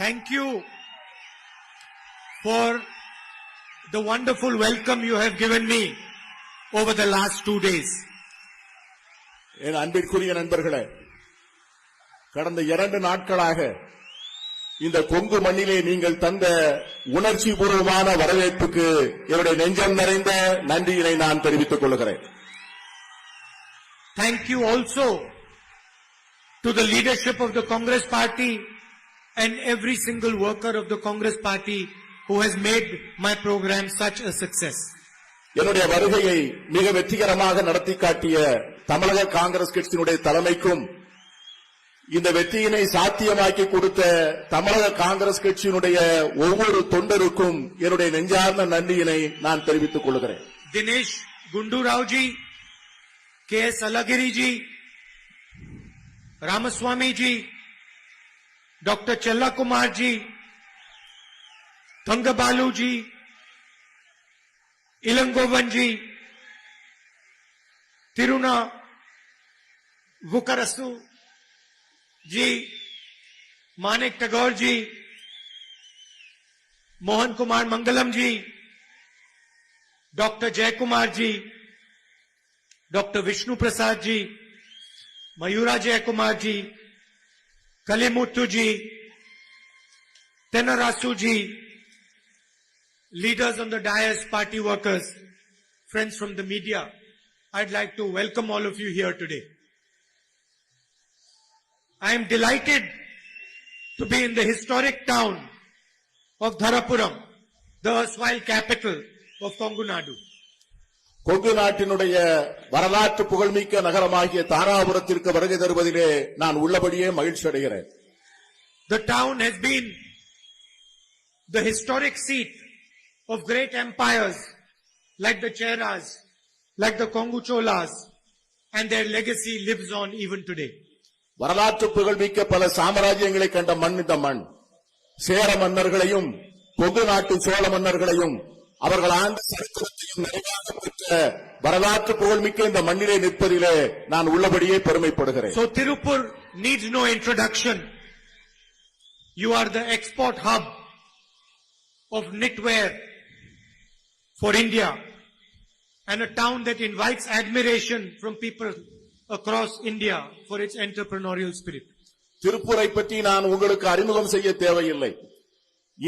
Thank you for the wonderful welcome you have given me over the last 2 days. என் அன்பிற்குரிய நண்பர்களே, கடந்த 2 நாட்களாக இந்த கொங்கு மண்ணிலே நீங்கள் தந்த உணர்ச்சி பூர்வமான வரவேற்புக்கு என்னுடைய நெஞ்சம் நிறைந்த நன்றியினை நான் தெரிவித்துக் கொள்கிறேன். Thank you also to the leadership of the Congress party and every single worker of the Congress party who has made my program such a success. என்னுடைய வருகையை மிக வெற்றிகரமாக நடத்தி காட்டிய தமிழக காங்கிரஸ் கட்சியினுடைய தலைமைக்கும் இந்த வெற்றியினை சாத்தியமாக்கி கொடுத்த தமிழக காங்கிரஸ் கட்சியினுடைய ஒவ்வொரு தொண்டருக்கும் என்னுடைய நெஞ்சார்ந்த நன்றியினை நான் தெரிவித்துக் கொள்கிறேன். Dinesh Gundu Rao ji, K.S. Alagiri ji, Ramaswamy ji, Dr. Challa Kumar ji, Thangabalu ji, Ilangovan ji, Tiruna Vukarasu जी, मानिक टगोर जी, मोहन कुमार मंगलम जी, डॉक्टर जय कुमार जी, डॉक्टर विष्णु प्रसाद जी, मयूरा जय कुमार जी, कलिमुत्तु जी, तेनरासु जी, leaders on the dais, party workers, friends from the media, I'd like to welcome all of you here today. I am delighted to be in the historic town of Dharapuram, the erstwhile capital of Kongu Nadu. Kongu நாட்டினுடைய வரலாற்று புகழ்மிக்க நகரமாகிய தாராபுரத்திற்கு வருகை தருவதிலே நான் உள்ளபடியே மகிழ்ச்சி அடைகிறேன். The town has been the historic seat of great empires like the Cheras, like the Kongu Cholas, and their legacy lives on even today. வரலாற்று புகழ்மிக்க பல சாம்ராஜ்யங்களை கண்ட மண் இந்த மண். சேர மன்னர்களையும் கொங்கு நாட்டு சோழ மன்னர்களையும் அவர்கள் ஆண்ட சரித்திரத்தையும் நிறைவாக பெற்ற வரலாற்று புகழ்மிக்க இந்த மண்ணிலே நிற்பதிலே நான் உள்ளபடியே பெருமைப்படுகிறேன். So Tirupur needs no introduction. You are the export hub of knitwear for India and a town that invites admiration from people across India for its entrepreneurial spirit. திருப்பூரை பற்றி நான் உங்களுக்கு அறிமுகம் செய்ய தேவையில்லை.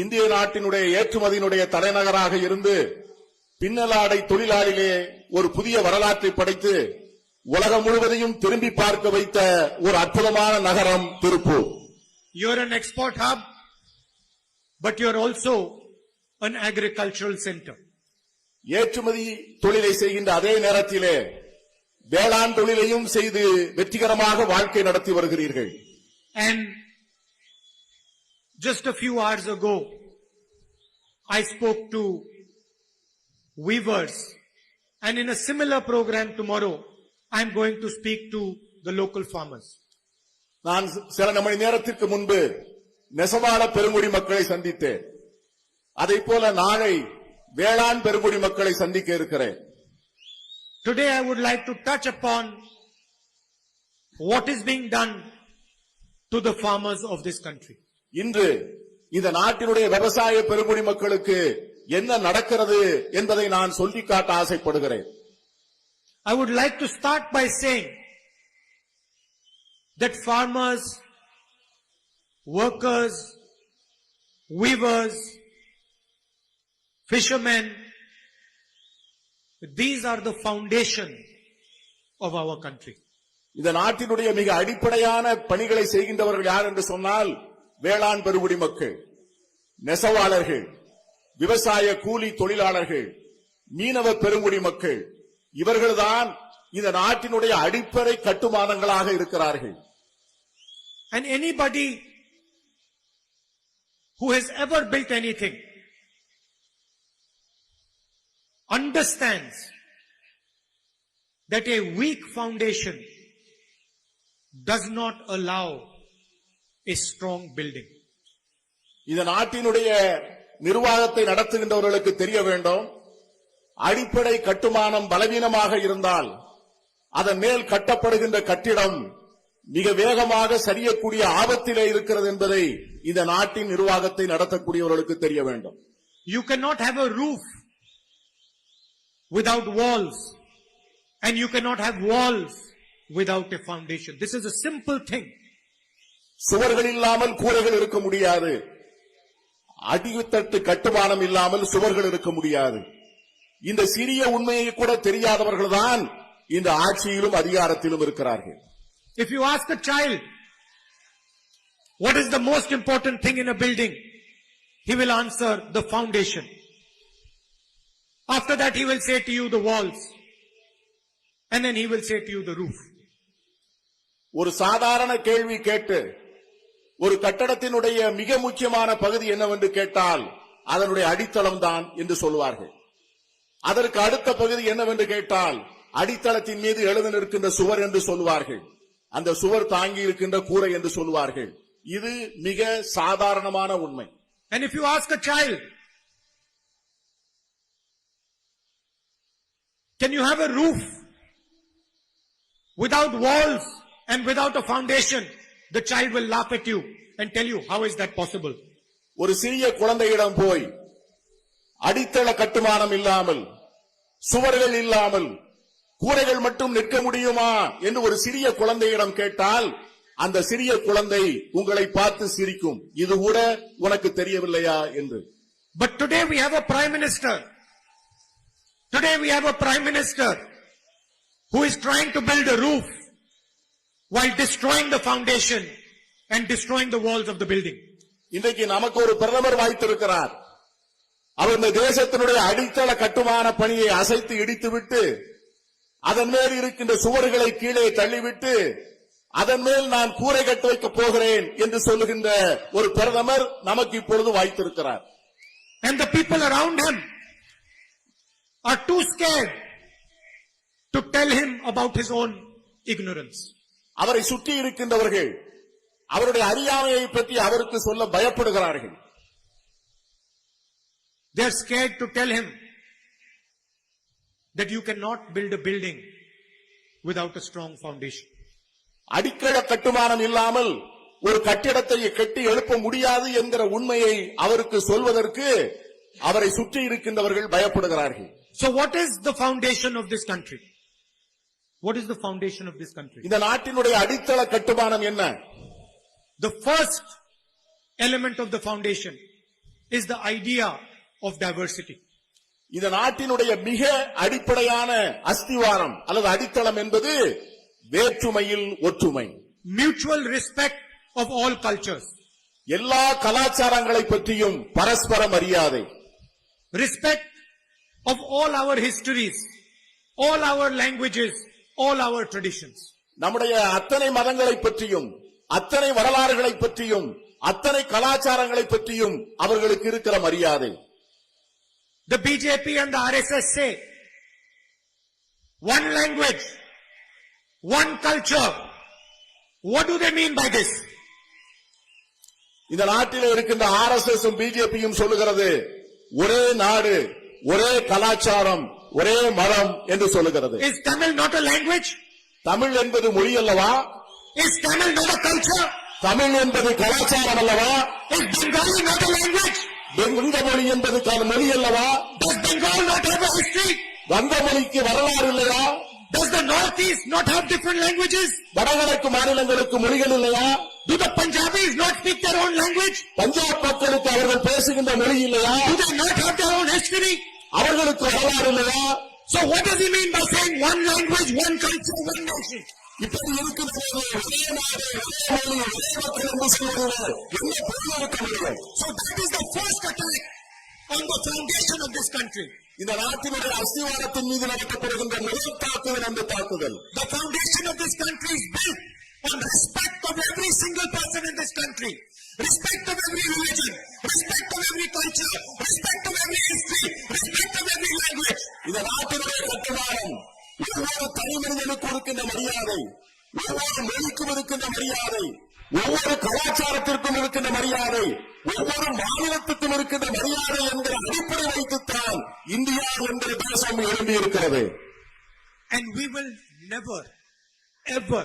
இந்திய நாட்டினுடைய ஏற்றுமதியினுடைய தலைநகராக இருந்து பின்னலாடை தொழிலாளிலே ஒரு புதிய வரலாற்றை படைத்து உலகம் முழுவதையும் திரும்பி பார்க்க வைத்த ஒரு அற்புதமான நகரம் Tiruppur. You are an export hub, but you are also an agricultural center. ஏற்றுமதி தொழிலை செய்கின்ற அதே நேரத்திலே வேளாண் தொழிலையும் செய்து வெற்றிகரமாக வாழ்க்கை நடத்தி வருகிறீர்கள். And just a few hours ago, I spoke to weavers, and in a similar program tomorrow, I am going to speak to the local farmers. நான் சில மணி நேரத்திற்கு முன்பு நெசவாள பெருங்குடி மக்களை சந்தித்தேன். அதைப் போல நாளை வேளாண் பெருங்குடி மக்களை சந்திக்க இருக்கிறேன். Today I would like to touch upon what is being done to the farmers of this country. இன்று இந்த நாட்டினுடைய விவசாய பெருங்குடி மக்களுக்கு என்ன நடக்கிறது என்பதை நான் சொல்லிக் காட்ட ஆசைப்படுகிறேன். I would like to start by saying that farmers, workers, weavers, fishermen, these are the foundation of our country. இந்த நாட்டினுடைய மிக அடிப்படையான பணிகளை செய்கின்றவர்கள் யார் என்று சொன்னால் வேளாண் பெருங்குடி மக்கள், நெசவாளர்கள், விவசாய கூலி தொழிலாளர்கள், மீனவ பெருங்குடி மக்கள், இவர்கள்தான் இந்த நாட்டினுடைய அடிப்படை கட்டுமானங்களாக இருக்கிறார்கள். And anybody who has ever built anything understands that a weak foundation does not allow a strong building. இந்த நாட்டினுடைய நிர்வாகத்தை நடத்துகின்றவர்களுக்கு தெரிய வேண்டும், அடிப்படை கட்டுமானம் பலவீனமாக இருந்தால் அதன் மேல் கட்டப்படுகின்ற கட்டிடம் மிக வேகமாக சரியக்கூடிய ஆபத்திலே இருக்கிறது என்பதை இந்த நாட்டின் நிர்வாகத்தை நடத்தக்கூடியவர்களுக்கு தெரிய வேண்டும். You cannot have a roof without walls, and you cannot have walls without a foundation. This is a simple thing. சுவர்கள் இல்லாமல் கூரைகள் இருக்க முடியாது. அடித்தட்டு கட்டுமானம் இல்லாமல் சுவர்கள் இருக்க முடியாது. இந்த சிறிய உண்மையை கூட தெரியாதவர்கள்தான் இந்த ஆட்சியிலும் அதிகாரத்திலும் இருக்கிறார்கள். If you ask a child, what is the most important thing in a building? He will answer the foundation. After that he will say to you the walls. And then he will say to you the roof. ஒரு சாதாரண கேள்வி கேட்டு ஒரு கட்டடத்தினுடைய மிக முக்கியமான பகுதி என்னவென்று கேட்டால் அதனுடைய அடித்தளம் தான் என்று சொல்வார்கள். அதற்கு அடுத்த பகுதி என்னவென்று கேட்டால் அடித்தளத்தின் மீது எழுந்து நிற்கின்ற சுவர் என்று சொல்வார்கள். அந்த சுவர் தாங்கி இருக்கின்ற கூரை என்று சொல்வார்கள். இது மிக சாதாரணமான உண்மை. And if you ask a child, can you have a roof without walls and without a foundation? The child will laugh at you and tell you, how is that possible? ஒரு சிறிய குழந்தையிடம் போய் அடித்தள கட்டுமானம் இல்லாமல் சுவர்கள் இல்லாமல் கூரைகள் மட்டும் நிற்க முடியுமா என்று ஒரு சிறிய குழந்தையிடம் கேட்டால் அந்த சிறிய குழந்தை உங்களை பார்த்து சிரிக்கும். இது கூட உனக்கு தெரியவில்லையா என்று. But today we have a prime minister. Today we have a prime minister who is trying to build a roof while destroying the foundation and destroying the walls of the building. இன்றைக்கு நமக்கு ஒரு பிரதமர் வாய்த்திருக்கிறார். அவர் இந்த தேசத்தினுடைய அடித்தள கட்டுமான பணியை அசைத்து இடித்துவிட்டு அதன் மேல் இருக்கின்ற சுவர்களை கீழே தள்ளிவிட்டு அதன் மேல் நான் கூரை கட்ட வைக்க போகிறேன் என்று சொல்லுகின்ற ஒரு பிரதமர் நமக்கு இப்பொழுது வாய்த்திருக்கிறார். And the people around him are too scared to tell him about his own ignorance. அவரை சுற்றி இருக்கின்றவர்கள் அவருடைய அறியாமையை பற்றி அவருக்கு சொல்ல பயப்படுகிறார்கள். They are scared to tell him that you cannot build a building without a strong foundation. அடித்தள கட்டுமானம் இல்லாமல் ஒரு கட்டிடத்தை கட்டி எழுப்ப முடியாது என்கிற உண்மையை அவருக்கு சொல்வதற்கு அவரை சுற்றி இருக்கின்றவர்கள் பயப்படுகிறார்கள். So what is the foundation of this country? What is the foundation of this country? இந்த நாட்டினுடைய அடித்தள கட்டுமானம் என்ன? The first element of the foundation is the idea of diversity. இந்த நாட்டினுடைய மிக அடிப்படையான அஸ்திவாரம் அல்லது அடித்தளம் என்பது வேற்றுமையில் ஒற்றுமை. Mutual respect of all cultures. எல்லா கலாச்சாரங்களை பற்றியும் பரஸ்பர மரியாதை. Respect of all our histories, all our languages, all our traditions. நம்முடைய அத்தனை மதங்களை பற்றியும் அத்தனை வரலாறுகளை பற்றியும் அத்தனை கலாச்சாரங்களை பற்றியும் அவர்களுக்கு இருக்கிற மரியாதை. The BJP and the RSS say one language, one culture. What do they mean by this? இந்த நாட்டில் இருக்கின்ற RSS பிஜேபியும் சொல்லுகிறது ஒரே நாடு, ஒரே கலாச்சாரம், ஒரே மதம் என்று சொல்லுகிறது. Is Tamil not a language? Tamil என்பது மொழி அல்லவா? Is Tamil not a culture? Tamil என்பது கலாச்சாரம் அல்லவா? Is Bengali not a language? வங்க மொழி என்பது மொழி அல்லவா? Does Bengal not have a history? வங்க மொழிக்கு வரலாறு இல்லையா? Does the Northeast not have different languages? வடகிழக்கு மாநிலங்களுக்கு மொழிகள் இல்லையா? Do the Punjabis not speak their own language? Punjab மக்களுக்கு அவர்கள் பேசுகின்ற மொழி இல்லையா? Do they not have their own history? அவர்களுக்கு வரலாறு இல்லையா? So what does he mean by saying one language, one culture, one nation? இப்படி இருக்கிறது ஒரே நாடு, ஒரே மொழி, ஒரே மக்கள் என்று சொல்வது என்ன பொருள் இருக்க முடியும்? So that is the first attack on the foundation of this country. இந்த நாட்டினுடைய அஸ்திவாரத்தின் மீது நடத்தப்படுகின்ற முதல் தாக்குதல் அந்த தாக்குதல். The foundation of this country is built on respect of every single person in this country, respect of every religion, respect of every culture, respect of every history, respect of every language. இந்த நாட்டினுடைய கட்டுமானம் ஒவ்வொரு தனி மனிதனுக்கும் இருக்கின்ற மரியாதை, ஒவ்வொரு மொழிக்கும் இருக்கின்ற மரியாதை, ஒவ்வொரு கலாச்சாரத்திற்கும் இருக்கின்ற மரியாதை, ஒவ்வொரு மாநிலத்துக்கும் இருக்கின்ற மரியாதை என்கிற அடிப்படை வைத்துத்தான் இந்தியா என்கிற தேசம் எழும்பி இருக்கிறது. And we will never, ever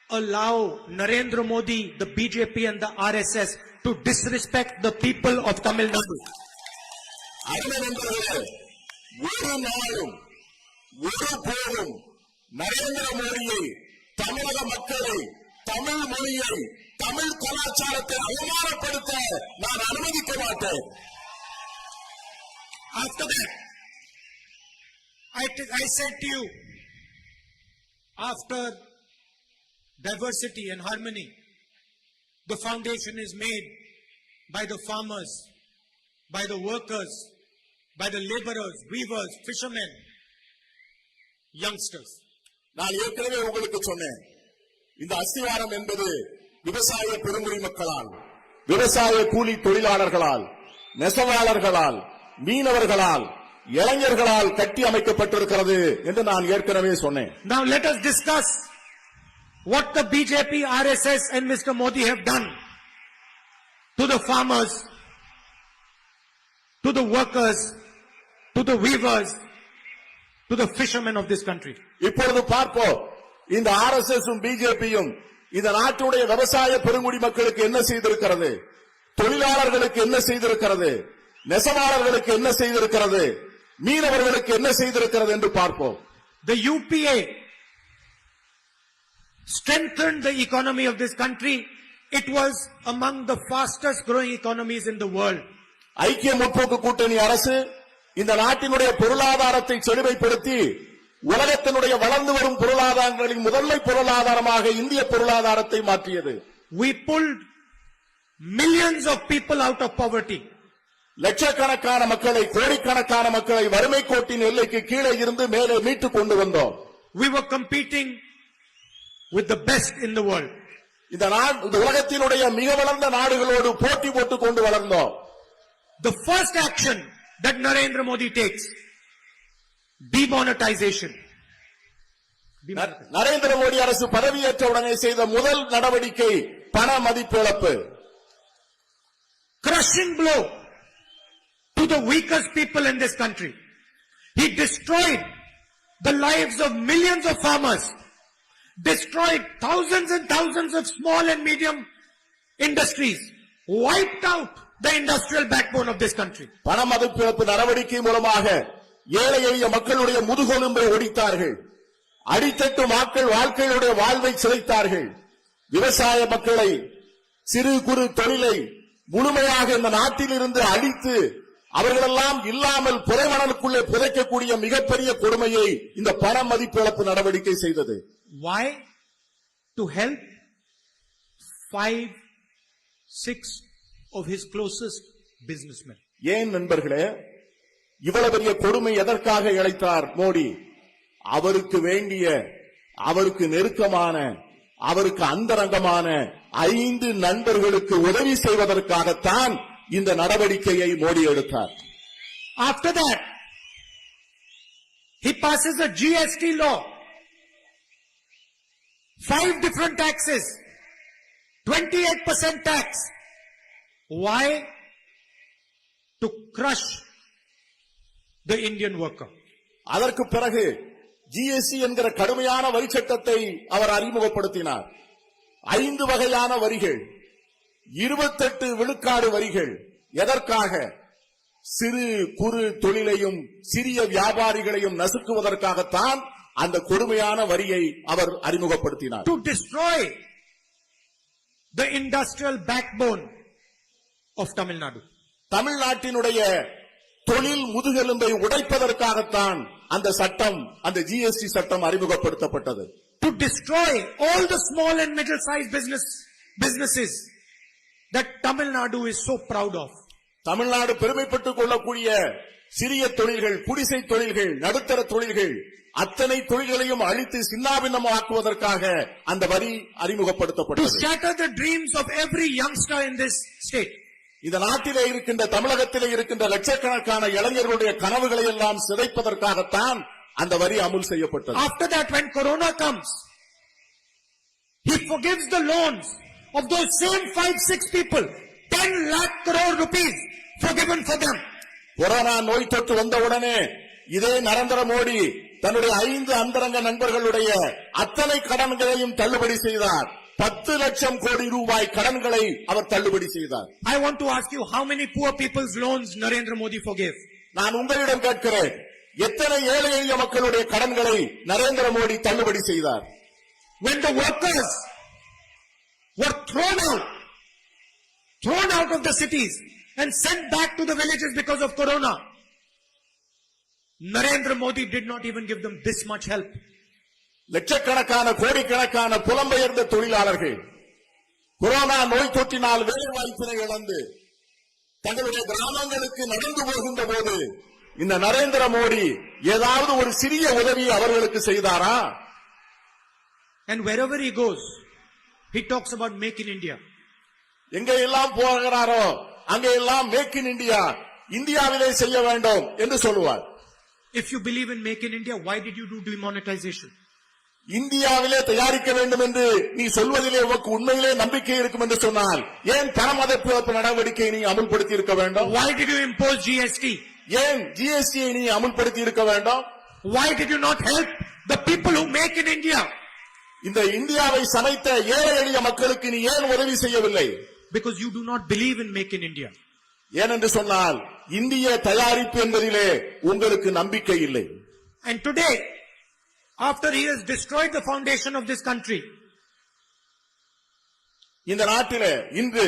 allow Narendra Modi, the BJP and the RSS to disrespect the people of Tamil Nadu. அருமை நண்பர்களே, ஒரு நாளும் ஒரு போதும் நரேந்திர மோடியை, தமிழக மக்களை, தமிழ் மொழியை, தமிழ் கலாச்சாரத்தை அவமானப்படுத்த நான் அனுமதிக்க மாட்டேன். After that, I said to you, after diversity and harmony, the foundation is made by the farmers, by the workers, by the laborers, weavers, fishermen, youngsters. நான் ஏற்கனவே உங்களுக்கு சொன்னேன், இந்த அஸ்திவாரம் என்பது விவசாய பெருங்குடி மக்களால், விவசாய கூலி தொழிலாளர்களால், நெசவாளர்களால், மீனவர்களால், இளைஞர்களால் கட்டி அமைக்கப்பட்டிருக்கிறது என்று நான் ஏற்கனவே சொன்னேன். Now let us discuss what the BJP, RSS and Mr. Modi have done to the farmers, to the workers, to the weavers, to the fishermen of this country. இப்பொழுது பார்ப்போம், இந்த RSS பிஜேபியும் இந்த நாட்டுடைய விவசாய பெருங்குடி மக்களுக்கு என்ன செய்திருக்கிறது, தொழிலாளர்களுக்கு என்ன செய்திருக்கிறது, நெசவாளர்களுக்கு என்ன செய்திருக்கிறது, மீனவர்களுக்கு என்ன செய்திருக்கிறது என்று பார்ப்போம். The UPA strengthened the economy of this country. It was among the fastest growing economies in the world. ஐக்கிய முற்போக்கு கூட்டணி அரசு இந்த நாட்டினுடைய பொருளாதாரத்தை செழுமைப்படுத்தி உலகத்தினுடைய வளர்ந்து வரும் பொருளாதாரங்களின் முதன்மை பொருளாதாரமாக இந்திய பொருளாதாரத்தை மாற்றியது. We pulled millions of people out of poverty. லட்சக்கணக்கான மக்களை, கோடிக்கணக்கான மக்களை வறுமை கோட்டின் எல்லைக்கு கீழே இருந்து மேலே மீட்டுக் கொண்டு வந்தோம். We were competing with the best in the world. இந்த உலகத்தினுடைய மிக வளர்ந்த நாடுகளோடு போட்டி போட்டுக் கொண்டு வளர்ந்தோம். The first action that Narendra Modi takes, demonetization. Narendra Modi அரசு பதவியேற்ற உடனே செய்த முதல் நடவடிக்கை பண மதிப்பிழப்பு. Crushing blow to the weakest people in this country. He destroyed the lives of millions of farmers, destroyed thousands and thousands of small and medium industries, wiped out the industrial backbone of this country. பண மதிப்பிழப்பு நடவடிக்கை மூலமாக ஏழை எளிய மக்களுடைய முதுகெலும்பை ஒடித்தார்கள். அடித்தட்டு மக்கள் வாழ்க்கையுடைய வாழ்வை சிதைத்தார்கள். விவசாய மக்களை, சிறு குறு தொழிலை முழுமையாக இந்த நாட்டில் இருந்து அழித்து அவர்களெல்லாம் இல்லாமல் புதைமணலுக்குள்ளே புதைக்கக்கூடிய மிகப்பெரிய கொடுமையை இந்த பண மதிப்பிழப்பு நடவடிக்கை செய்தது. Why? To help 5-6 of his closest businessmen. ஏன் நண்பர்களே, இவ்வளவு பெரிய கொடுமை எதற்காக இழைத்தார் மோடி? அவருக்கு வேண்டிய, அவருக்கு நெருக்கமான, அவருக்கு அந்தரங்கமான 5 நண்பர்களுக்கு உதவி செய்வதற்காகத்தான் இந்த நடவடிக்கையை மோடி எடுத்தார். After that, he passes a GST law. 5 different taxes, 28% tax. Why? To crush the Indian worker. அதற்கு பிறகு ஜிஎஸ்டி என்கிற கடுமையான வரி சட்டத்தை அவர் அறிமுகப்படுத்தினார். 5 வகையான வரிகள், 28 விழுக்காடு வரிகள். எதற்காக? சிறு குறு தொழிலையும் சிறிய வியாபாரிகளையும் நசுக்குவதற்காகத்தான் அந்த கொடுமையான வரியை அவர் அறிமுகப்படுத்தினார். To destroy the industrial backbone of Tamil Nadu. தமிழ்நாட்டினுடைய தொழில் முதுகெலும்பை உடைப்பதற்காகத்தான் அந்த சட்டம், அந்த ஜிஎஸ்டி சட்டம் அறிமுகப்படுத்தப்பட்டது. To destroy all the small and middle-sized businesses that Tamil Nadu is so proud of. Tamil Nadu பெருமைப்பட்டுக் கொள்ளக்கூடிய சிறிய தொழில்கள், குடிசை தொழில்கள், நடுத்தர தொழில்கள், அத்தனை தொழில்களையும் அழித்து சின்னாபின்னமாக்குவதற்காக அந்த வரி To அறிமுகப்படுத்தப்பட்டது. shatter the dreams of every youngster in this state. இந்த நாட்டிலே இருக்கின்ற, தமிழகத்திலே இருக்கின்ற லட்சக்கணக்கான இளைஞர்களுடைய கனவுகளை எல்லாம் சிதைப்பதற்காகத்தான் அந்த வரி அமுல் செய்யப்பட்டது. After that, when Corona comes, he forgives the loans of those same 5-6 people. 10 lakh crore rupees forgiven for them. Corona நோய் தொற்று வந்தவுடனே இதே நரேந்திர மோடி தன்னுடைய 5 அந்தரங்க நண்பர்களுடைய அத்தனை கடன்களையும் தள்ளுபடி செய்தார். 10 லட்சம் கோடி ரூபாய் கடன்களை அவர் தள்ளுபடி செய்தார். I want to ask you, how many poor people's loans Narendra Modi forgave? நான் உங்களிடம் கேட்கிறேன், எத்தனை ஏழை எளிய மக்களுடைய கடன்களை நரேந்திர மோடி தள்ளுபடி செய்தார்? When the workers were thrown out of the cities and sent back to the villages because of corona, Narendra Modi did not even give them this much help. லட்சக்கணக்கான கோடிக்கணக்கான புலம்பெயர்ந்த தொழிலாளர்கள் கொரோனா நோய் தொற்றினால் வேலை வாய்ப்பினை இழந்து தங்களுடைய கிராமங்களுக்கு நடந்து போகின்ற போது இந்த நரேந்திர மோடி ஏதாவது ஒரு சிறிய உதவி அவர்களுக்கு செய்தாரா? And wherever he goes, he talks about Make in India. எங்க எல்லாம் போகிறாரோ அங்கே எல்லாம் மேக் இன் இந்தியா, இந்தியாவிலே செய்ய வேண்டும் என்று சொல்லுவார். If you believe in Make in India, why did you do demonetization? இந்தியாவிலே தயாரிக்க வேண்டும் என்று நீ சொல்வதிலே உனக்கு உண்மையிலே நம்பிக்கை இருக்கும் என்று சொன்னால் ஏன் பணமதிப்பு நடவடிக்கை நீ அமுல்படுத்தி இருக்க வேண்டும்? Why did you impose GST? ஏன் ஜிஎஸ்டி நீ அமுல்படுத்தி இருக்க வேண்டும்? Why did you not help the people who make in India? இந்த இந்தியாவை சமைத்த ஏழை எளிய மக்களுக்கு நீ ஏன் உதவி செய்யவில்லை? Because you do not believe in Make in India. ஏனென்று சொன்னால் இந்திய தயாரிப்பு என்பதிலே உங்களுக்கு நம்பிக்கை இல்லை. And today, after he has destroyed the foundation of this country, இந்த நாட்டிலே இன்று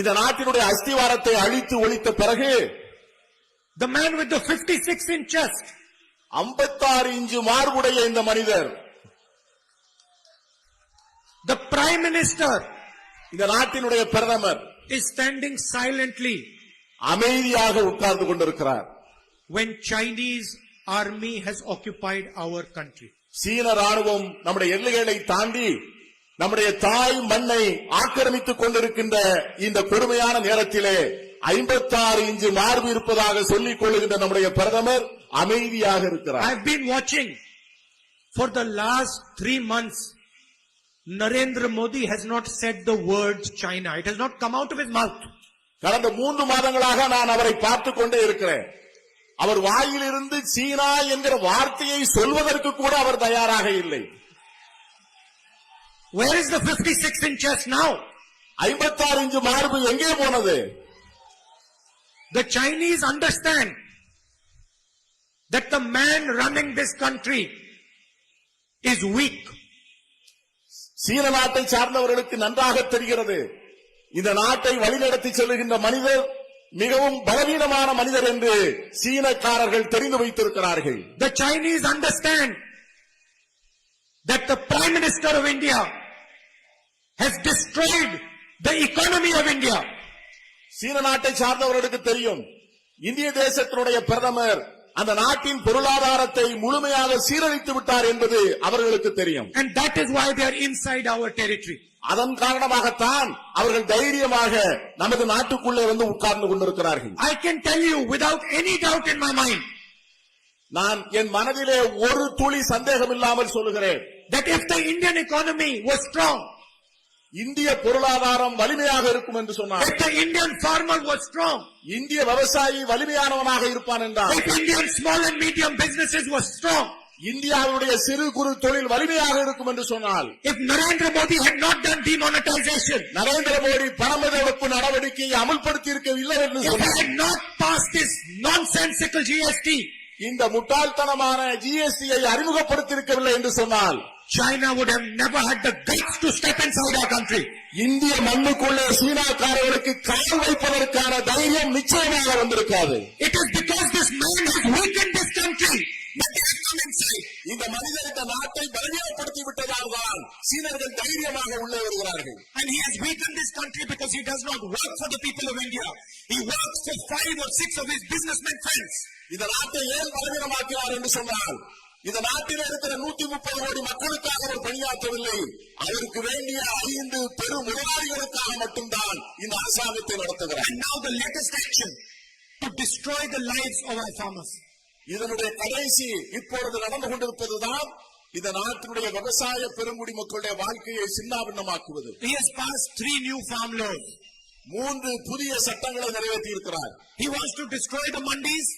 இந்த நாட்டினுடைய அஸ்திவாரத்தை அழித்து ஒழித்த பிறகு the man with the 56-inch chest, 56 inch மார்புடைய இந்த மனிதர், the prime minister, இந்த நாட்டினுடைய பிரதமர் is standing silently அமைதியாக உட்கார்ந்து கொண்டிருக்கிறார். when Chinese army has occupied our country. சீன ராணுவம் நம்முடைய எல்லைகளை தாண்டி நம்முடைய தாய் மண்ணை ஆக்கிரமித்துக் கொண்டிருக்கின்ற இந்த கொடுமையான நேரத்திலே 56 இன்ச்சு மார்பு இருப்பதாக சொல்லிக் கொள்ளுகின்ற நம்முடைய பிரதமர் அமைதியாக இருக்கிறார். I've been watching for the last 3 months. Narendra Modi has not said the word China. It has not come out of his mouth. கடந்த 3 மாதங்களாக நான் அவரை பார்த்துக் கொண்டே இருக்கிறேன். அவர் வாயிலிருந்து சீனா என்கிற வார்த்தையை சொல்வதற்கு கூட அவர் தயாராக இல்லை. Where is the 56-inch chest now? 56 inch மார்பு எங்கே போனது? The Chinese understand that the man running this country is weak. சீன நாட்டை சார்ந்தவர்களுக்கு நன்றாக தெரிகிறது, இந்த நாட்டை வழிநடத்தி செல்லுகின்ற மனிதர் மிகவும் பலவீனமான மனிதர் என்று சீனக்காரர்கள் தெரிந்து வைத்திருக்கிறார்கள். The Chinese understand that the Prime Minister of India has destroyed the economy of India. சீன நாட்டை சார்ந்தவர்களுக்கு தெரியும், இந்திய தேசத்தினுடைய பிரதமர் அந்த நாட்டின் பொருளாதாரத்தை முழுமையாக சீரழித்து விட்டார் என்பது அவர்களுக்கு தெரியும். And that is why they are inside our territory. அதன் காரணமாகத்தான் அவர்கள் தைரியமாக நமது நாட்டுக்குள்ளே வந்து உட்கார்ந்து கொண்டிருக்கிறார்கள். I can tell you without any doubt in my mind நான் என் மனதிலே ஒரு துளி சந்தேகம் இல்லாமல் சொல்லுகிறேன், that if the Indian economy was strong, இந்திய பொருளாதாரம் வலிமையாக இருக்கும் என்று சொன்னார். if the Indian farmer was strong, இந்திய விவசாயி வலிமையானவனாக இருப்பான் என்றார். if Indian small and medium businesses were strong, இந்தியாவுடைய சிறு குறு தொழில் வலிமையாக இருக்கும் என்று சொன்னால், if Narendra Modi had not done demonetization, Narendra Modi பணமதிப்பு நடவடிக்கையை அமுல்படுத்தி இருக்கவில்லை என்று if he சொன்னார், had not passed this nonsensical GST, இந்த முட்டாள்தனமான ஜிஎஸ்டியை அறிமுகப்படுத்தி இருக்கவில்லை என்று சொன்னால், China would have never had the guts to step inside our country. இந்திய மண்ணுக்குள்ளே சீனாக்காரர்களுக்கு கால் வைப்பதற்கான தைரியம் நிச்சயமாக வந்திருக்காது. It is because this man has weakened this country that they have come inside. இந்த மனிதர் இந்த நாட்டை பலவீனப்படுத்தி விட்டதால் தான் சீனர்கள் தைரியமாக உள்ளே வருகிறார்கள். And he has weakened this country because he does not work for the people of India. He works for 5 or 6 of his businessmen friends. இந்த நாட்டை ஏன் பலவீனமாக்கிறார் என்று சொன்னால், இந்த நாட்டில் இருக்கிற 130 கோடி மக்களுக்காக அவர் பணியாற்றவில்லை, அவருக்கு வேண்டிய 5 பெரும் முதலாளிகளுக்காக மட்டும்தான் இந்த அரசாங்கத்தை நடத்துகிறார். And now the latest action to destroy the lives of our farmers. இதனுடைய கடைசி இப்பொழுது நடந்து கொண்டிருப்பதுதான் இந்த நாட்டினுடைய விவசாய பெருங்குடி மக்களுடைய வாழ்க்கையை சின்னாபின்னமாக்குவது. He has passed 3 new farm laws. 3 புதிய சட்டங்களை நிறைவேற்றி இருக்கிறார். He wants to destroy the mandis.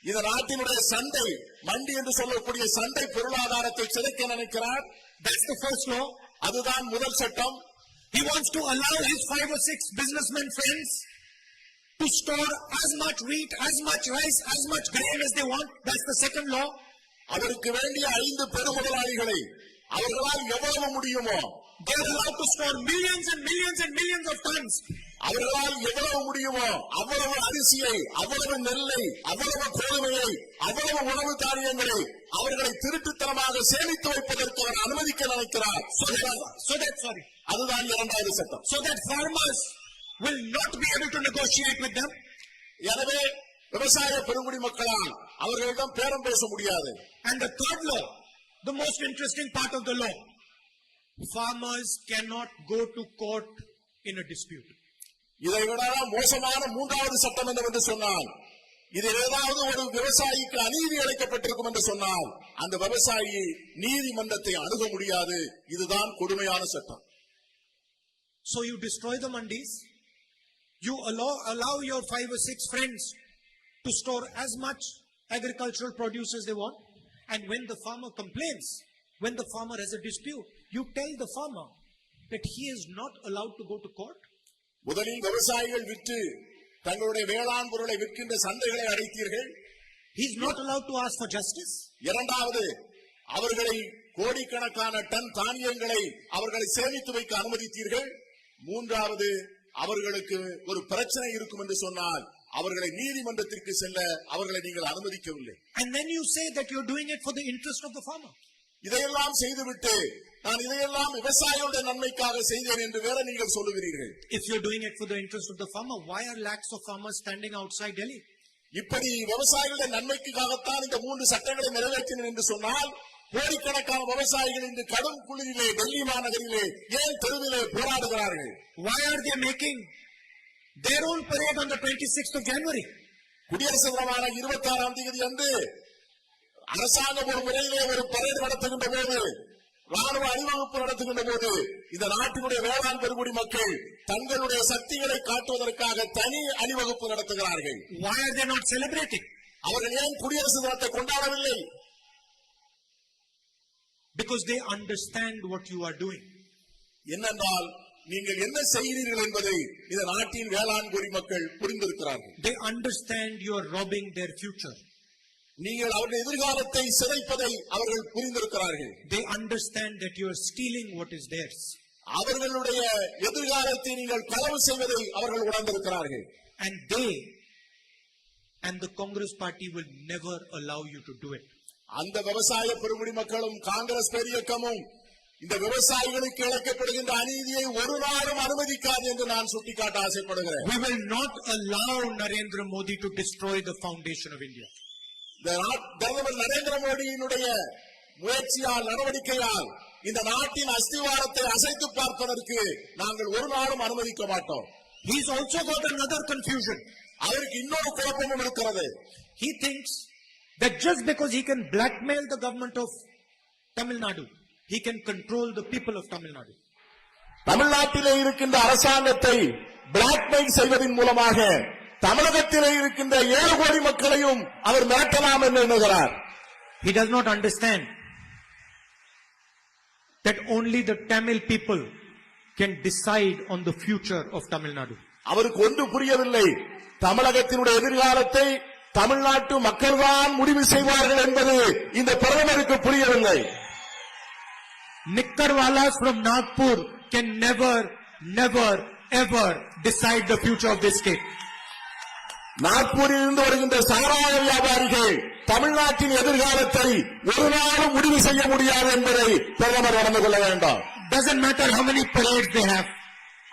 இந்த நாட்டினுடைய சந்தை மண்டி என்று சொல்லக்கூடிய சந்தை பொருளாதாரத்தை சிதைக்க நினைக்கிறார். That's the first law. அதுதான் முதல் சட்டம். He wants to allow his 5 or 6 businessmen friends to store as much wheat, as much rice, as much grain as they want. That's the second law. அவருக்கு வேண்டிய 5 பெருமுதலாளிகளை அவர்களால் எவ்வளவு முடியுமோ They are allowed to store millions and millions and millions of tons. அவர்களால் எவ்வளவு முடியுமோ அவ்வளவு அரிசியை, அவ்வளவு நெல்லை, அவ்வளவு கோதுமையை, அவ்வளவு உணவு தானியங்களை அவர்களை திருட்டுத்தனமாக சேமித்து வைப்பதற்கு அவர் அனுமதிக்க நினைக்கிறார். அதுதான் இரண்டாவது சட்டம். So that farmers will not be able to negotiate with them. எனவே விவசாய பெருங்குடி மக்களால் அவர்களிடம் பேரம் பேச முடியாது. And the third law, the most interesting part of the law, farmers cannot go to court in a dispute. இதை விட மோசமான மூன்றாவது சட்டம் என்னவென்று சொன்னால், இதில் ஏதாவது ஒரு விவசாயிக்கு அநீதி இழைக்கப்பட்டிருக்கும் என்று சொன்னால் அந்த விவசாயி நீதிமன்றத்தை அணுக முடியாது. இதுதான் கொடுமையான சட்டம். So you destroy the mandis, you allow your 5 or 6 friends to store as much agricultural produce as they want, and when the farmer complains, when the farmer has a dispute, you tell the farmer that he is not allowed to go to court. முதலில் விவசாயிகள் விற்று தங்களுடைய வேளாண் பொருளை விற்கின்ற சந்தைகளை அடைத்தீர்கள். He is not allowed to ask for justice. இரண்டாவது, அவர்களை கோடிக்கணக்கான டன் தானியங்களை அவர்களை சேமித்து வைக்க அனுமதித்தீர்கள். மூன்றாவது, அவர்களுக்கு ஒரு பிரச்சனை இருக்கும் என்று சொன்னால் அவர்களை நீதிமன்றத்திற்கு செல்ல அவர்களை நீங்கள் அனுமதிக்கவில்லை. And then you say that you are doing it for the interest of the farmer. இதையெல்லாம் செய்துவிட்டு நான் இதையெல்லாம் விவசாயிகளுடைய நன்மைக்காக செய்தேன் என்று வேற நீங்கள் சொல்லுகிறீர்கள். If you are doing it for the interest of the farmer, why are lakhs of farmers standing outside Delhi? இப்படி விவசாயிகளுடைய நன்மைக்காகத்தான் இந்த 3 சட்டங்களை நிறைவேற்றினேன் என்று சொன்னால் கோடிக்கணக்கான விவசாயிகள் இன்று கடும் குளிரிலே டெல்லி மாநகரிலே ஏன் தெருவிலே போராடுகிறார்கள்? Why are they making their own parade on the 26th of January? குடியரசு தினமான 26ஆம் தேதி அன்று அரசாங்கம் ஒரு முறையிலே ஒரு பரேடு நடத்துகின்ற போது, ராணுவ அணிவகுப்பு நடத்துகின்ற போது இந்த நாட்டினுடைய வேளாண் பெருங்குடி மக்கள் தங்களுடைய சக்திகளை காட்டுவதற்காக தனி அணிவகுப்பு நடத்துகிறார்கள். Why are they not celebrating? அவர்கள் ஏன் குடியரசு தினத்தை கொண்டாடவில்லை? Because they understand what you are doing. என்னென்றால் நீங்கள் என்ன செய்கிறீர்கள் என்பதை இந்த நாட்டின் வேளாண் குடிமக்கள் புரிந்திருக்கிறார்கள். They understand you are robbing their future. நீங்கள் அவருடைய எதிர்காலத்தை சிதைப்பதை அவர்கள் புரிந்திருக்கிறார்கள். They understand that you are stealing what is theirs. அவர்களுடைய எதிர்காலத்தை நீங்கள் களவு செய்வதை அவர்கள் உணர்ந்திருக்கிறார்கள். And they and the Congress party will never allow you to do it. அந்த விவசாய பெருங்குடி மக்களும் காங்கிரஸ் பேரியக்கமும் இந்த விவசாயிகளுக்கு இழைக்கப்படுகின்ற அநீதியை ஒரு நாளும் அனுமதிக்காது என்று நான் சுட்டிக்காட்ட ஆசைப்படுகிறேன். We will not allow Narendra Modi to destroy the foundation of India. பிரதமர் நரேந்திர மோடியினுடைய முயற்சியால் நடவடிக்கையால் இந்த நாட்டின் அஸ்திவாரத்தை அசைத்து பார்ப்பதற்கு நாங்கள் ஒரு நாளும் அனுமதிக்க மாட்டோம். He has also got another confusion. அவருக்கு இன்னொரு குழப்பமும் இருக்கிறது. He thinks that just because he can blackmail the government of Tamil Nadu, he can control the people of Tamil Nadu. தமிழ்நாட்டிலே இருக்கின்ற அரசாங்கத்தை பிளாக்மெயில் செய்வதன் மூலமாக தமிழகத்திலே இருக்கின்ற 7 கோடி மக்களையும் அவர் மிரட்டலாம் என்று எண்ணுகிறார். He does not understand that only the Tamil people can decide on the future of Tamil Nadu. அவருக்கு ஒன்று புரியவில்லை. தமிழகத்தினுடைய எதிர்காலத்தை தமிழ்நாட்டு மக்கள்தான் முடிவு செய்வார்கள் என்பது இந்த பிரதமருக்கு புரியவில்லை. Nikkarwalas from Nagpur can never ever decide the future of this state. நாக்பூரில் இருந்து வருகின்ற சாராய வியாபாரிகள் தமிழ்நாட்டின் எதிர்காலத்தை ஒரு நாளும் முடிவு செய்ய முடியாது என்பதை பிரதமர் உணர்ந்து கொள்ள வேண்டும். Doesn't matter how many parades they have.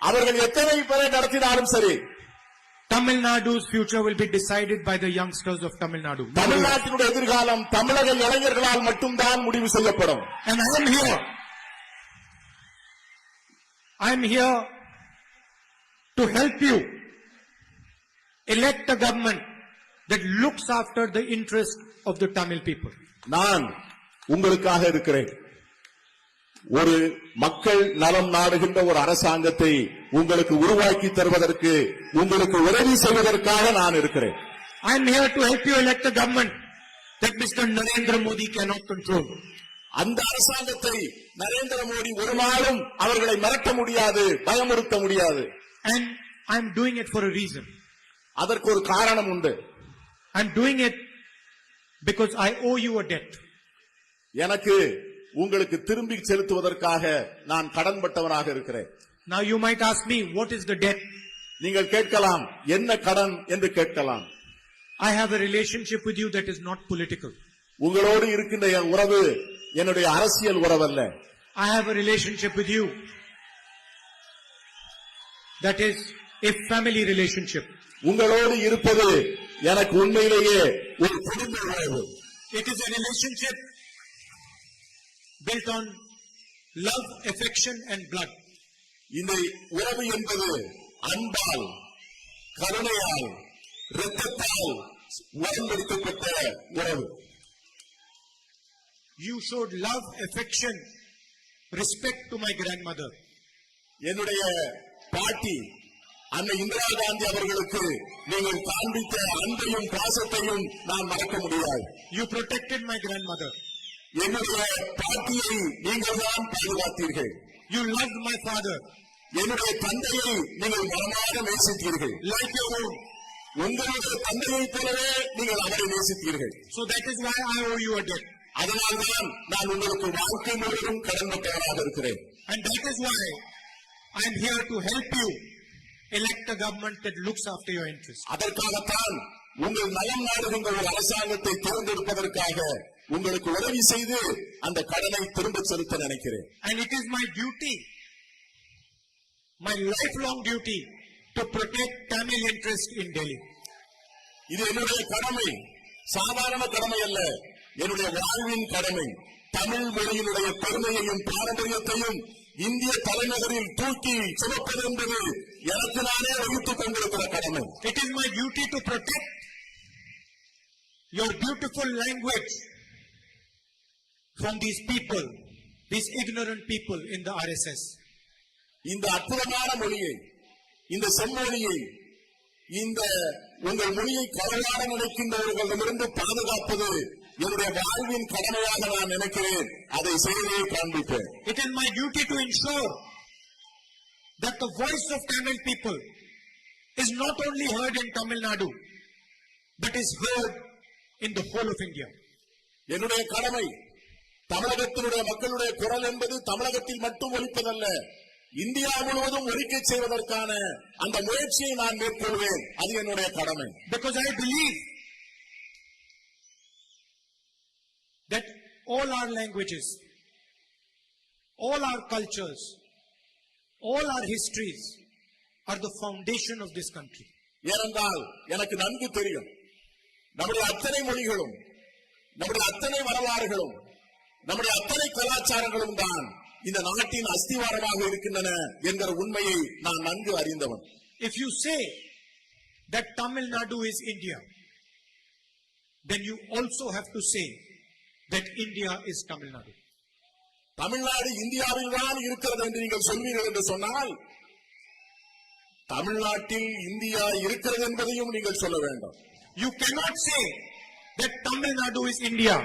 அவர்கள் எத்தனை பரேட் நடத்தினாலும் சரி, Tamil Nadu's future will be decided by the youngsters of Tamil Nadu. தமிழ்நாட்டினுடைய எதிர்காலம் தமிழக இளைஞர்களால் மட்டும்தான் முடிவு செய்யப்படும். And I am here to help you elect a government that looks after the interest of the Tamil people. நான் உங்களுக்காக இருக்கிறேன். ஒரு மக்கள் நலம் நாடுகின்ற ஒரு அரசாங்கத்தை உங்களுக்கு உருவாக்கி தருவதற்கு, உங்களுக்கு உதவி செய்வதற்காக நான் இருக்கிறேன். I am here to help you elect a government that Mr. Narendra Modi cannot control. அந்த அரசாங்கத்தை நரேந்திர மோடி ஒரு நாளும் அவர்களை மிரட்ட முடியாது, பயமுறுத்த முடியாது. And I am doing it for a reason. அதற்கு ஒரு காரணம் உண்டு. I am doing it because I owe you a debt. எனக்கு உங்களுக்கு திரும்பி செலுத்துவதற்காக நான் கடன்பட்டவனாக இருக்கிறேன். Now you might ask me, what is the debt? நீங்கள் கேட்கலாம், என்ன கடன் என்று கேட்கலாம். I have a relationship with you that is not political. உங்களோடு இருக்கின்ற என் உறவு என்னுடைய அரசியல் உறவல்ல. I have a relationship with you that is a family relationship. உங்களோடு இருப்பது எனக்கு உண்மையிலேயே ஒரு குடும்ப உறவு. It is a relationship built on love, affection and blood. இந்த உறவு என்பது அன்பால், கருணையால், இரத்தத்தால் உடன்படுத்தப்பட்ட உறவு. You showed love, affection, respect to my grandmother. என்னுடைய பாட்டி அன்னை இந்திரா காந்தி அவர்களுக்கு நீங்கள் காண்பித்த அன்பையும் பாசத்தையும் நான் மறக்க முடியாது. You protected my grandmother. என்னுடைய பாட்டியை நீங்கள் தான் பாதுகாத்தீர்கள். You loved my father என்னுடைய தந்தையை நீங்கள் மனமாக நேசித்தீர்கள். like your own. உங்களுடைய தந்தையைப் போலவே நீங்கள் அவரை நேசித்தீர்கள். So that is why I owe you a debt. அதனால்தான் நான் உங்களுக்கு வாழ்க்கை முழுவதும் கடன்பட்டவனாக இருக்கிறேன். And that is why I am here to help you elect a government that looks after your interests. அதற்காகத்தான் உங்கள் நலம் நாடுகின்ற ஒரு அரசாங்கத்தை தேர்ந்தெடுப்பதற்காக உங்களுக்கு உதவி செய்து அந்த கடனை திரும்ப செலுத்த நினைக்கிறேன். And it is my duty, my lifelong duty, to protect Tamil interest in Delhi. இது என்னுடைய கடமை, சாதாரண கடமை அல்ல, என்னுடைய வாழ்வின் கடமை. தமிழ் மொழியினுடைய பெருமையையும் பாரம்பரியத்தையும் இந்திய தலைநகரில் தூக்கி சுமப்பது என்பது எனக்கு நானே வகித்துக் கொண்டிருக்கிற கடமை. It is my duty to protect your beautiful language from these people, these ignorant people in the RSS. இந்த அற்புதமான மொழியை, இந்த செம்மொழியை, இந்த உங்கள் மொழியை களவாட நினைக்கின்றவர்களிடமிருந்து பாதுகாப்பது என்னுடைய வாழ்வின் கடமையாக நான் நினைக்கிறேன். அதை செய்தே காண்பிப்பேன். It is my duty to ensure that the voice of Tamil people is not only heard in Tamil Nadu, but is heard in the whole of India. என்னுடைய கடமை தமிழகத்தினுடைய மக்களுடைய குரல் என்பது தமிழகத்தில் மட்டும் ஒலிப்பதல்ல, இந்தியா முழுவதும் ஒலிக்க செய்வதற்கான அந்த முயற்சியை நான் மேற்கொள்வேன். அது என்னுடைய கடமை. Because I believe that all our languages, all our cultures, all our histories are the foundation of this country. ஏனென்றால் எனக்கு நன்கு தெரியும், நம்முடைய அத்தனை மொழிகளும், நம்முடைய அத்தனை வரலாறுகளும், நம்முடைய அத்தனை கலாச்சாரங்களும் தான் இந்த நாட்டின் அஸ்திவாரமாக இருக்கின்றன என்கிற உண்மையை நான் நன்கு அறிந்தவன். If you say that Tamil Nadu is India, then you also have to say that India is Tamil Nadu. Tamil Nadu இந்தியாவில் தான் இருக்கிறது என்று நீங்கள் சொல்வீர்கள் என்று சொன்னால், தமிழ்நாட்டில் இந்தியா இருக்கிறது என்பதையும் நீங்கள் சொல்ல வேண்டும். You cannot say that Tamil Nadu is India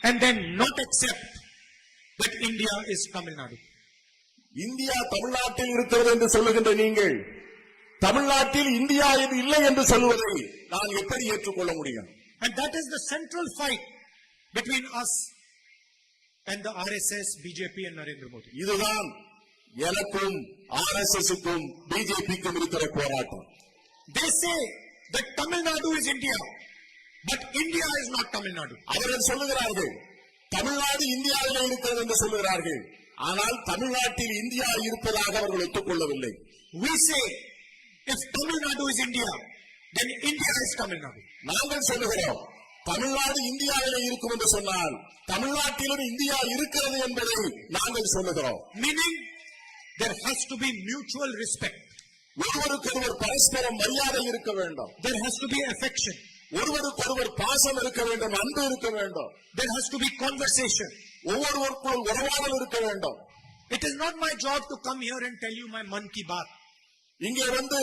and then not accept that India is Tamil Nadu. India தமிழ்நாட்டில் இருக்கிறது என்று சொல்லுகின்ற நீங்கள் தமிழ்நாட்டில் இந்தியா இது இல்லை என்று சொல்வதை நான் எப்படி ஏற்றுக்கொள்ள முடியும்? And that is the central fight between us and the RSS, BJP and Narendra Modi. இதுதான் எனக்கும் RSSக்கும் BJPக்கும் இருக்கிற போராட்டம். They say that Tamil Nadu is India, but India is not Tamil Nadu. அவர்கள் சொல்லுகிறார்கள் தமிழ்நாடு இந்தியாவிலே இருக்கிறது என்று சொல்லுகிறார்கள், ஆனால் தமிழ்நாட்டில் இந்தியா இருப்பதாக அவர்கள் ஒத்துக்கொள்ளவில்லை. We say if Tamil Nadu is India, then India is Tamil Nadu. நாங்கள் சொல்லுகிறோம் தமிழ்நாடு இந்தியாவிலே இருக்கும் என்று சொன்னால் தமிழ்நாட்டிலும் இந்தியா இருக்கிறது என்பதை நாங்கள் சொல்லுகிறோம். Meaning there has to be mutual respect. ஒருவருக்கொருவர் பரஸ்பரம் மரியாதை இருக்க வேண்டும். There has to be affection. ஒருவருக்கொருவர் பாசம் இருக்க வேண்டும், அன்பு இருக்க வேண்டும். There has to be conversation. ஒவ்வொருவருக்குள் உறவாடல் இருக்க வேண்டும். It is not my job to come here and tell you my man ki baat. இங்கே வந்து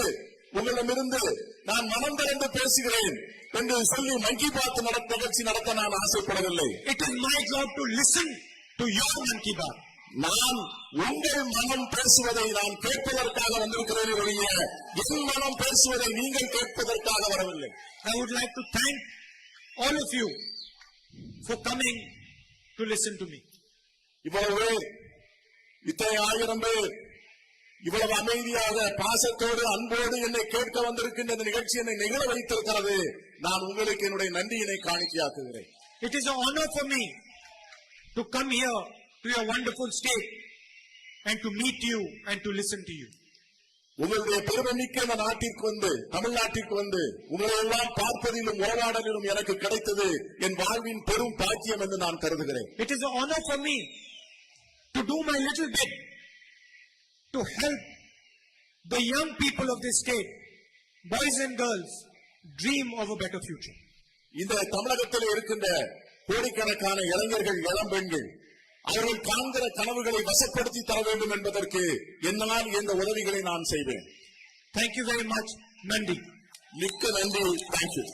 உங்களிடமிருந்து நான் மனம் திறந்து பேசுகிறேன் என்று சொல்லி மன் கி பாத் நிகழ்ச்சி நடத்த நான் ஆசைப்படவில்லை. It is my job to listen to your Mann Ki Baat. நான் உங்கள் மனம் பேசுவதை நான் கேட்பதற்காக வந்திருக்கிறேன் ஒழிய என் மனம் பேசுவதை நீங்கள் கேட்பதற்காக வரவில்லை. I would like to thank all of you for coming to listen to me. இவ்வளவு பேர், இத்தனை ஆயிரம் பேர் இவ்வளவு அமைதியாக பாசத்தோடு அன்போடு என்னை கேட்க வந்திருக்கின்ற இந்த நிகழ்ச்சி என்னை நிகழ வைத்திருக்கிறது. நான் உங்களுக்கு என்னுடைய நன்றியினை காணிக்கையாக்குகிறேன். It is an honor for me to come here to your wonderful state and to meet you and to listen to you. உங்களுடைய பெருமைமிக்க இந்த நாட்டிற்கு வந்து, தமிழ்நாட்டிற்கு வந்து உங்களை எல்லாம் பார்ப்பதிலும் உறவாடலிலும் எனக்கு கிடைத்தது என் வாழ்வின் பெரும் பாக்கியம் என்று நான் கருதுகிறேன். It is an honor for me to do my little bit to help the young people of this state, boys and girls, dream of a better future. இந்த தமிழகத்தில் இருக்கின்ற கோடிக்கணக்கான இளைஞர்கள், இளம் பெண்கள் அவர்கள் காண்கிற கனவுகளை வசப்படுத்தி தர வேண்டும் என்பதற்கு என்னால் இந்த உதவிகளை நான் செய்வேன். Thank you very much, Nandi. மிக்க நன்றி. தேங்க்யூ.